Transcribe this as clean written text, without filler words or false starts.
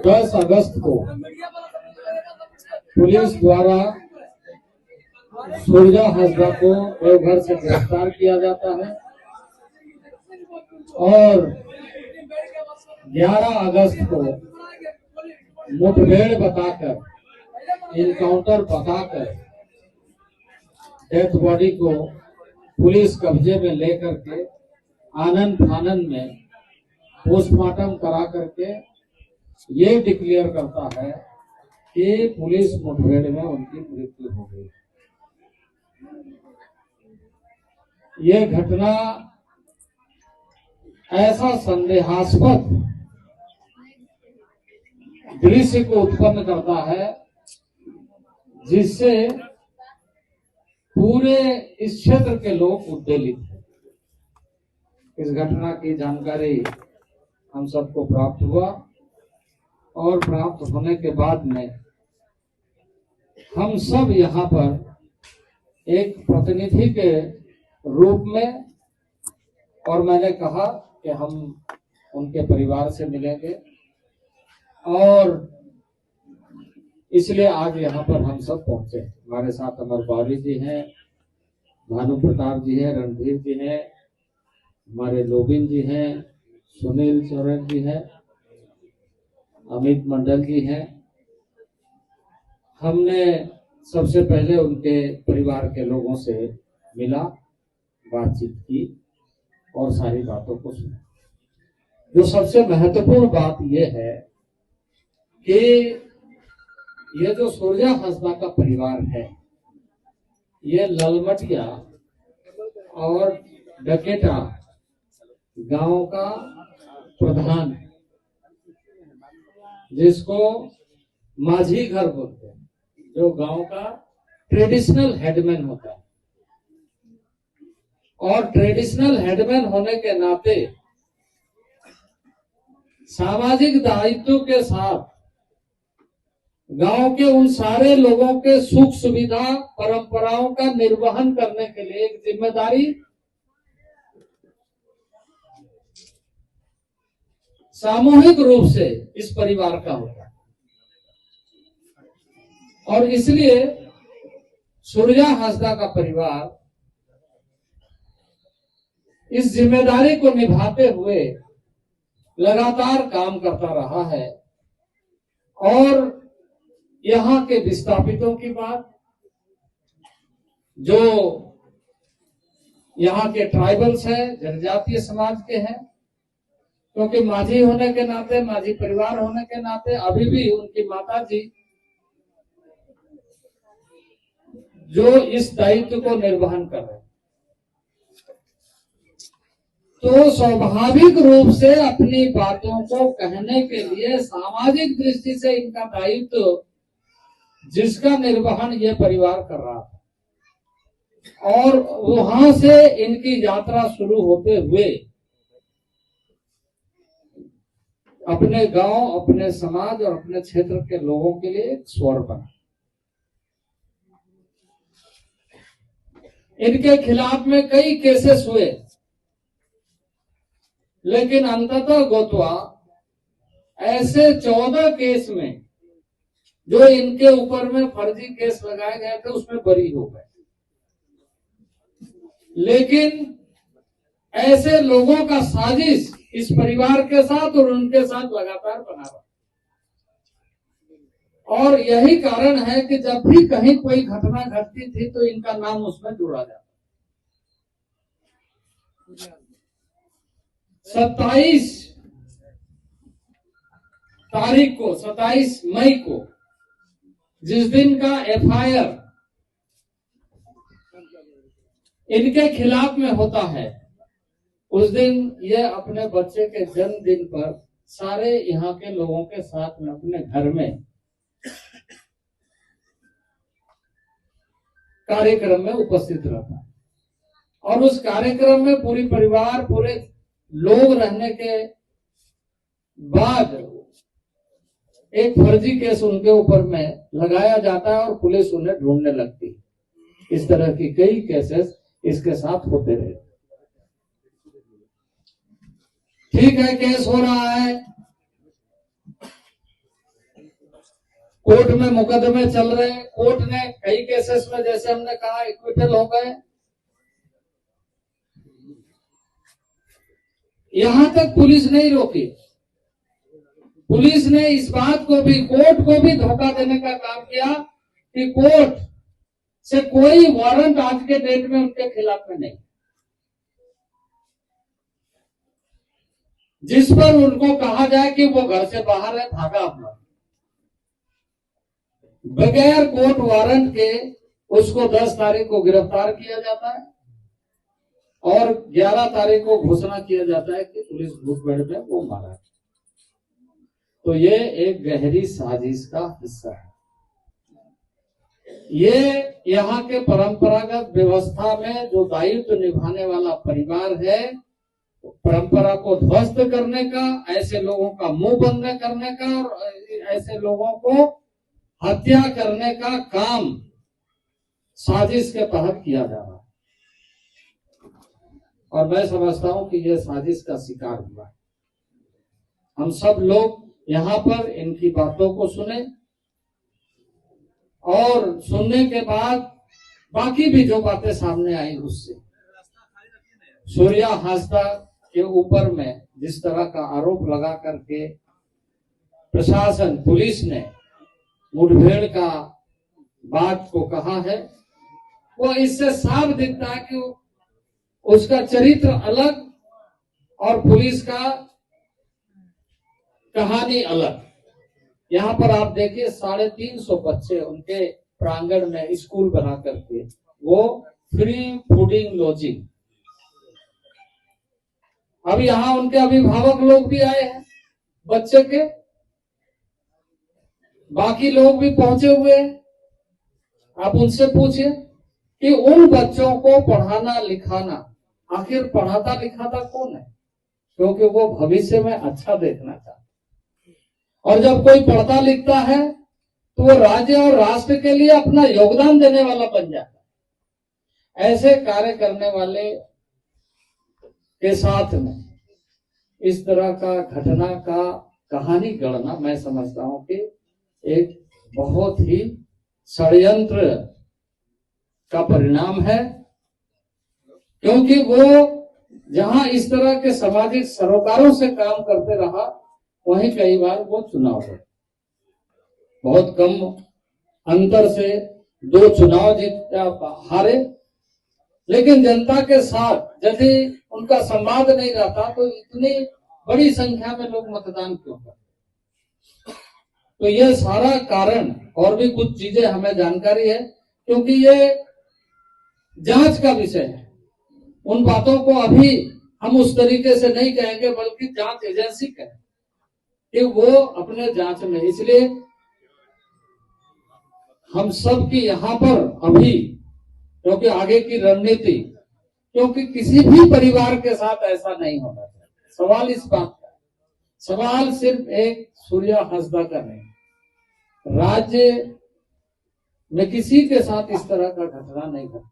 10 अगस्त को पुलिस द्वारा सुरजा हासदा को देवघर से गिरफ्तार किया जाता है और 11 अगस्त को मुठभेड़ बताकर, इनकाउंटर बताकर डेथ बॉडी को पुलिस कब्जे में लेकर के आनन फानन में पोस्टमार्टम करा करके ये डिक्लेयर करता है कि पुलिस मुठभेड़ में उनकी मृत्यु हो गई। ये घटना ऐसा संदेहास्पद दृश्य को उत्पन्न करता है जिससे पूरे इस क्षेत्र के लोग उद्वेलित हैं। इस घटना की जानकारी हम सबको प्राप्त हुआ और प्राप्त होने के बाद में हम सब यहाँ पर एक प्रतिनिधि के रूप में, और मैंने कहा कि हम उनके परिवार से मिलेंगे और इसलिए आज यहाँ पर हम सब पहुंचे। हमारे साथ अमर बावरी जी हैं, भानु प्रताप जी हैं, रणधीर जी हैं, हमारे लोबिन जी हैं, सुनील चौरन जी हैं, अमित मंडल जी हैं। हमने सबसे पहले उनके परिवार के लोगों से मिला, बातचीत की और सारी बातों को सुना। जो सबसे महत्वपूर्ण बात यह है कि ये जो सुरजा हासदा का परिवार है, ये ललमटिया और डकेटा गांव का प्रधान है, जिसको माझी घर बोलते हैं, जो गांव का ट्रेडिशनल हेडमैन होता है। और ट्रेडिशनल हेडमैन होने के नाते सामाजिक दायित्व के साथ गांव के उन सारे लोगों के सुख सुविधा परंपराओं का निर्वहन करने के लिए एक जिम्मेदारी सामूहिक रूप से इस परिवार का होता है। और इसलिए सुरजा हासदा का परिवार इस जिम्मेदारी को निभाते हुए लगातार काम करता रहा है। और यहाँ के विस्थापितों की बात, जो यहाँ के ट्राइबल्स हैं, जनजातीय समाज के हैं, क्योंकि माझी होने के नाते, माझी परिवार होने के नाते अभी भी उनकी माता जी जो इस दायित्व को निर्वहन कर रहे हैं, तो स्वाभाविक रूप से अपनी बातों को कहने के लिए सामाजिक दृष्टि से इनका दायित्व, जिसका निर्वहन यह परिवार कर रहा था, और वहां से इनकी यात्रा शुरू होते हुए अपने गांव, अपने समाज और अपने क्षेत्र के लोगों के लिए एक स्वर बना। इनके खिलाफ में कई केसेस हुए, लेकिन अंततः गोतवा ऐसे 14 केस में जो इनके ऊपर में फर्जी केस लगाए गए थे उसमें बरी हो गए। लेकिन ऐसे लोगों का साजिश इस परिवार के साथ और उनके साथ लगातार बना रहा, और यही कारण है कि जब भी कहीं कोई घटना घटती थी तो इनका नाम उसमें जुड़ा जाता। 27 तारीख को, 27 मई को, जिस दिन का एफआईआर इनके खिलाफ में होता है, उस दिन ये अपने बच्चे के जन्मदिन पर सारे यहाँ के लोगों के साथ में अपने घर में कार्यक्रम में उपस्थित रहता है। और उस कार्यक्रम में पूरी परिवार, पूरे लोग रहने के बाद एक फर्जी केस उनके ऊपर में लगाया जाता है और पुलिस उन्हें ढूंढने लगती है। इस तरह की कई केसेस इसके साथ होते रहे। ठीक है, केस हो रहा है, कोर्ट में मुकदमे चल रहे हैं, कोर्ट ने कई केसेस में जैसे हमने कहा एक्विटल हो गए। यहां तक पुलिस नहीं रोकी, पुलिस ने इस बात को भी, कोर्ट को भी धोखा देने का काम किया कि कोर्ट से कोई वारंट आज के डेट में उनके खिलाफ में नहीं, जिस पर उनको कहा जाए कि वो घर से बाहर है, भागा अपना, बगैर कोर्ट वारंट के उसको 10 तारीख को गिरफ्तार किया जाता है और 11 तारीख को घोषणा किया जाता है कि पुलिस मुठभेड़ में वो मारा। तो ये एक गहरी साजिश का हिस्सा है। ये यहाँ के परंपरागत व्यवस्था में जो दायित्व निभाने वाला परिवार है, परंपरा को ध्वस्त करने का, ऐसे लोगों का मुंह बंद करने का और ऐसे लोगों को हत्या करने का काम साजिश के तहत किया जा रहा है। और मैं समझता हूं कि यह साजिश का शिकार हुआ है। हम सब लोग यहाँ पर इनकी बातों को सुने और सुनने के बाद बाकी भी जो बातें सामने आई उससे सूर्या हांसदा के ऊपर में जिस तरह का आरोप लगा करके प्रशासन, पुलिस ने मुठभेड़ का बात को कहा है, वो इससे साफ दिखता है कि उसका चरित्र अलग और पुलिस का कहानी अलग। यहाँ पर आप देखिए 350 बच्चे उनके प्रांगण में स्कूल बना करके, वो फ्री फूडिंग लॉजिंग। अब यहाँ उनके अभिभावक लोग भी आए हैं, बच्चे के बाकी लोग भी पहुंचे हुए हैं। आप उनसे पूछिए कि उन बच्चों को पढ़ाना लिखाना, आखिर पढ़ाता लिखाता कौन है? क्योंकि वो भविष्य में अच्छा देखना चाहता है। और जब कोई पढ़ता लिखता है तो वो राज्य और राष्ट्र के लिए अपना योगदान देने वाला बन जाता है। ऐसे कार्य करने वाले के साथ में इस तरह का घटना का कहानी गढ़ना, मैं समझता हूं कि एक बहुत ही षड्यंत्र का परिणाम है। क्योंकि वो जहां इस तरह के सामाजिक सरोकारों से काम करते रहा, वहीं कई बार वो चुनाव है, बहुत कम अंतर से 2 चुनाव जीत हारे, लेकिन जनता के साथ यदि उनका संवाद नहीं रहता तो इतनी बड़ी संख्या में लोग मतदान क्यों करते? तो ये सारा कारण और भी कुछ चीजें हमें जानकारी है, क्योंकि ये जांच का विषय है। उन बातों को अभी हम उस तरीके से नहीं कहेंगे, बल्कि जांच एजेंसी कहें कि वो अपने जांच में। इसलिए हम सब की यहाँ पर अभी, क्योंकि आगे की रणनीति, क्योंकि किसी भी परिवार के साथ ऐसा नहीं होना चाहिए। सवाल इस बात का, सवाल सिर्फ एक सूर्या हांसदा का नहीं, राज्य में किसी के साथ इस तरह का घटना नहीं घटना।